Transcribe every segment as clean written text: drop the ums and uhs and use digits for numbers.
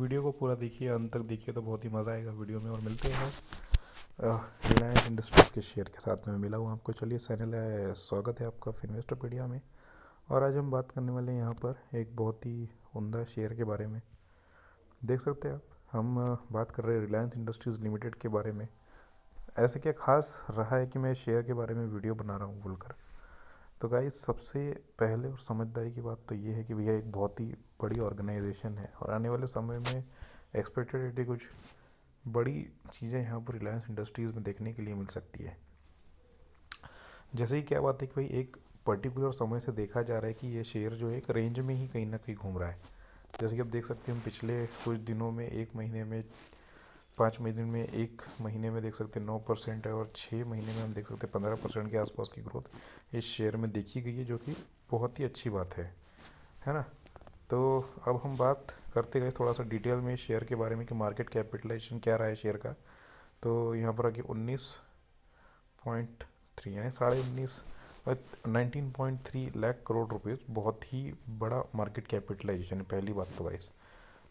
Video को पूरा देखिए, अंत तक देखिए तो बहुत ही मज़ा आएगा वीडियो में। और मिलते हैं रिलायंस इंडस्ट्रीज़ के शेयर के साथ में मिला हूँ आपको। चलिए चैनल है, स्वागत है आपका इन्वेस्टोपीडिया में। और आज हम बात करने वाले हैं यहाँ पर एक बहुत ही उम्दा शेयर के बारे में। देख सकते हैं आप, हम बात कर रहे हैं रिलायंस इंडस्ट्रीज़ लिमिटेड के बारे में। ऐसे क्या खास रहा है कि मैं शेयर के बारे में वीडियो बना रहा हूँ बोलकर। तो गाइस, सबसे पहले और समझदारी की बात तो ये है कि भैया एक बहुत ही बड़ी ऑर्गेनाइजेशन है और आने वाले समय में एक्सपेक्टेड है कि कुछ बड़ी चीज़ें यहाँ पर रिलायंस इंडस्ट्रीज़ में देखने के लिए मिल सकती है। जैसे ही क्या बात है कि भाई एक पर्टिकुलर समय से देखा जा रहा है कि ये शेयर जो है एक रेंज में ही कहीं ना कहीं घूम रहा है। जैसे कि आप देख सकते हैं, हम पिछले कुछ दिनों में, एक महीने में, 5 महीने में, एक महीने में देख सकते हैं 9% है, और 6 महीने में हम देख सकते हैं 15% के आसपास की ग्रोथ इस शेयर में देखी गई है, जो कि बहुत ही अच्छी बात है ना। तो अब हम बात करते गए थोड़ा सा डिटेल में इस शेयर के बारे में कि मार्केट कैपिटलाइजेशन क्या रहा है शेयर का। तो यहाँ पर आगे 19.3 यानी 19.5 19.3 लाख करोड़ रुपये, बहुत ही बड़ा मार्केट कैपिटलाइजेशन है, पहली बात तो गाइस।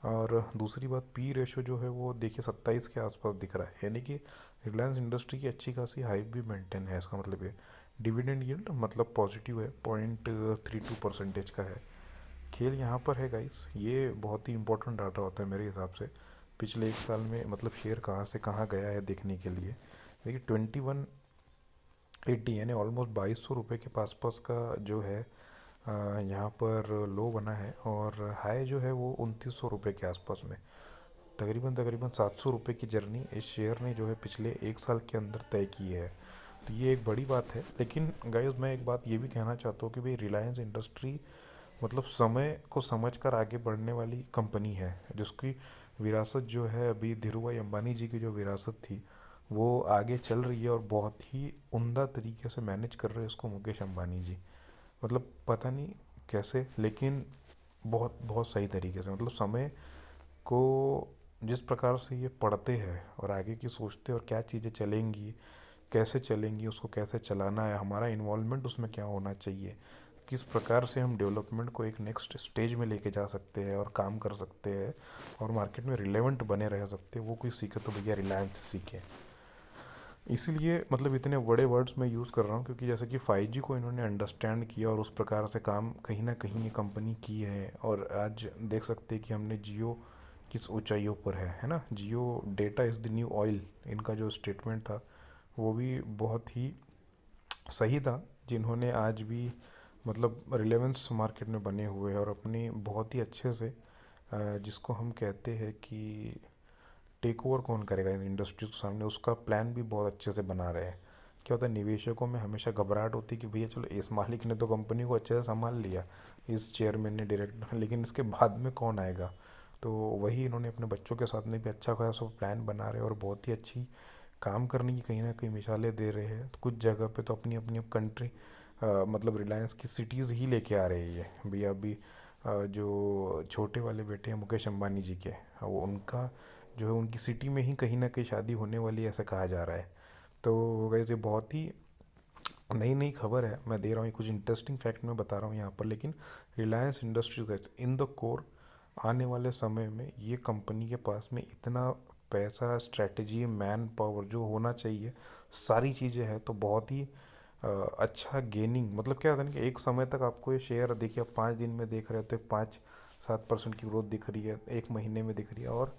और दूसरी बात, पी रेशो जो है वो देखिए 27 के आसपास दिख रहा है, यानी कि रिलायंस इंडस्ट्री की अच्छी खासी हाइप भी मेंटेन है। इसका मतलब ये डिविडेंड यील्ड मतलब पॉजिटिव है, 0.32% का है। खेल यहाँ पर है गाइस, ये बहुत ही इंपॉर्टेंट डाटा होता है मेरे हिसाब से। पिछले एक साल में मतलब शेयर कहाँ से कहाँ गया है देखने के लिए। देखिए 2180 यानी ऑलमोस्ट 2200 रुपये के आसपास का जो है यहाँ पर लो बना है, और हाई जो है वो 2900 रुपये के आसपास में। तकरीबन तकरीबन 700 रुपये की जर्नी इस शेयर ने जो है पिछले एक साल के अंदर तय की है। तो ये एक बड़ी बात है। लेकिन गाइस, मैं एक बात ये भी कहना चाहता हूँ कि भाई रिलायंस इंडस्ट्री मतलब समय को समझकर आगे बढ़ने वाली कंपनी है, जिसकी विरासत जो है अभी धीरू भाई अंबानी जी की जो विरासत थी वो आगे चल रही है, और बहुत ही उम्दा तरीके से मैनेज कर रहे हैं उसको मुकेश अंबानी जी। मतलब पता नहीं कैसे, लेकिन बहुत बहुत सही तरीके से, मतलब समय को जिस प्रकार से ये पढ़ते हैं और आगे की सोचते हैं और क्या चीज़ें चलेंगी, कैसे चलेंगी, उसको कैसे चलाना है, हमारा इन्वॉल्वमेंट उसमें क्या होना चाहिए, किस प्रकार से हम डेवलपमेंट को एक नेक्स्ट स्टेज में लेके जा सकते हैं और काम कर सकते हैं और मार्केट में रिलेवेंट बने रह सकते हैं, वो कोई सीखे तो भैया रिलायंस से सीखे। इसीलिए मतलब इतने बड़े वर्ड्स मैं यूज़ कर रहा हूँ, क्योंकि जैसे कि 5G को इन्होंने अंडरस्टैंड किया और उस प्रकार से काम कहीं ना कहीं ये कंपनी की है। और आज देख सकते हैं कि हमने जियो किस ऊंचाइयों पर है ना। Jio data is the new oil, इनका जो स्टेटमेंट था वो भी बहुत ही सही था। जिन्होंने आज भी मतलब रिलेवेंस मार्केट में बने हुए हैं और अपनी बहुत ही अच्छे से जिसको हम कहते हैं कि टेक ओवर कौन करेगा इन इंडस्ट्रीज के सामने, उसका प्लान भी बहुत अच्छे से बना रहे हैं। क्या होता है, निवेशकों में हमेशा घबराहट होती है कि भैया चलो इस मालिक ने तो कंपनी को अच्छे से संभाल लिया, इस चेयरमैन ने, डायरेक्टर, लेकिन इसके बाद में कौन आएगा। तो वही इन्होंने अपने बच्चों के साथ में भी अच्छा खासा प्लान बना रहे हैं और बहुत ही अच्छी काम करने की कहीं ना कहीं मिसालें दे रहे हैं। तो कुछ जगह पे तो अपनी अपनी कंट्री मतलब रिलायंस की सिटीज़ ही लेके आ रहे हैं ये भैया। अभी जो छोटे वाले बेटे हैं मुकेश अंबानी जी के, वो उनका जो है उनकी सिटी में ही कहीं ना कहीं शादी होने वाली है, ऐसा कहा जा रहा है। तो वैसे बहुत ही नई नई खबर है, मैं दे रहा हूँ, ये कुछ इंटरेस्टिंग फैक्ट मैं बता रहा हूँ यहाँ पर। लेकिन Reliance industries in the core आने वाले समय में ये कंपनी के पास में इतना पैसा, स्ट्रेटजी, मैन पावर जो होना चाहिए, सारी चीज़ें हैं। तो बहुत ही अच्छा गेनिंग, मतलब क्या होता है ना कि एक समय तक आपको ये शेयर देखिए, आप 5 दिन में देख रहे थे 5-7% की ग्रोथ दिख रही है, एक महीने में दिख रही है और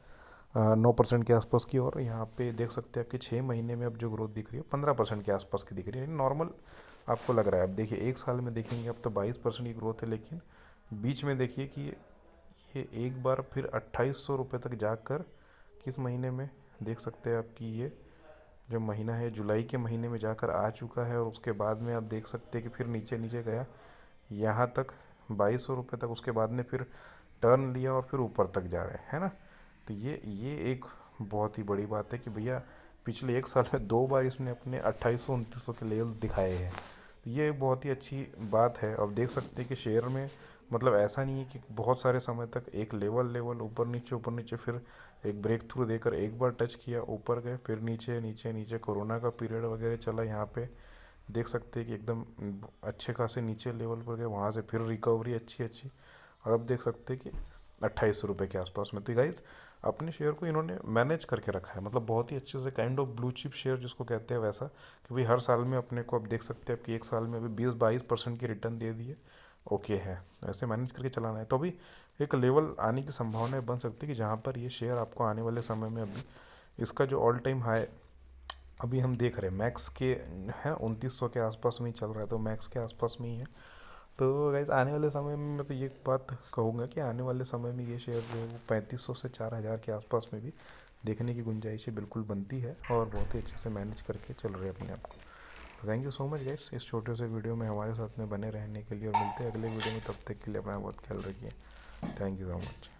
9% के आसपास की, और यहाँ पे देख सकते हैं आपके 6 महीने में अब जो ग्रोथ दिख रही है 15% के आसपास की दिख रही है। नॉर्मल आपको लग रहा है। अब देखिए एक साल में देखेंगे अब तो 22% की ग्रोथ है, लेकिन बीच में देखिए कि ये एक बार फिर 2800 रुपये तक जाकर किस महीने में देख सकते हैं आप कि ये जो महीना है जुलाई के महीने में जाकर आ चुका है, और उसके बाद में आप देख सकते हैं कि फिर नीचे नीचे गया यहाँ तक 2200 रुपये तक, उसके बाद में फिर टर्न लिया और फिर ऊपर तक जा रहे हैं, है ना। तो ये एक बहुत ही बड़ी बात है कि भैया पिछले एक साल में 2 बार इसने अपने 2800-2900 के लेवल दिखाए हैं। तो ये एक बहुत ही अच्छी बात है। अब देख सकते हैं कि शेयर में मतलब ऐसा नहीं है कि बहुत सारे समय तक एक लेवल लेवल ऊपर नीचे, फिर एक ब्रेक थ्रू देकर एक बार टच किया, ऊपर गए, फिर नीचे नीचे नीचे, कोरोना का पीरियड वगैरह चला, यहाँ पे देख सकते हैं कि एकदम अच्छे खासे नीचे लेवल पर गए, वहाँ से फिर रिकवरी अच्छी अच्छी, और अब देख सकते हैं कि ₹28 के आसपास में। तो गाइज अपने शेयर को इन्होंने मैनेज करके रखा है, मतलब बहुत ही अच्छे से, kind of blue chip share जिसको कहते हैं वैसा, कि भाई हर साल में अपने को, अब देख सकते हैं कि एक साल में अभी 20-22% की रिटर्न दे दी है। ओके है, ऐसे मैनेज करके चलाना है। तो अभी एक लेवल आने की संभावनाएं बन सकती है कि जहाँ पर ये शेयर आपको आने वाले समय में, अभी इसका जो ऑल टाइम हाई अभी हम देख रहे हैं मैक्स के है 2900 के आसपास में ही चल रहा है, तो मैक्स के आसपास में ही है। तो गाइज आने वाले समय में मैं तो ये बात कहूँगा कि आने वाले समय में ये शेयर जो है वो 3500 से 4000 के आसपास में भी देखने की गुंजाइश बिल्कुल बनती है, और बहुत ही अच्छे से मैनेज करके चल रहे हैं अपने आप को। Thank you so much guys इस छोटे से वीडियो में हमारे साथ में बने रहने के लिए, और मिलते हैं अगले वीडियो में। तब तक के लिए अपना बहुत ख्याल रखिए। Thank you so much.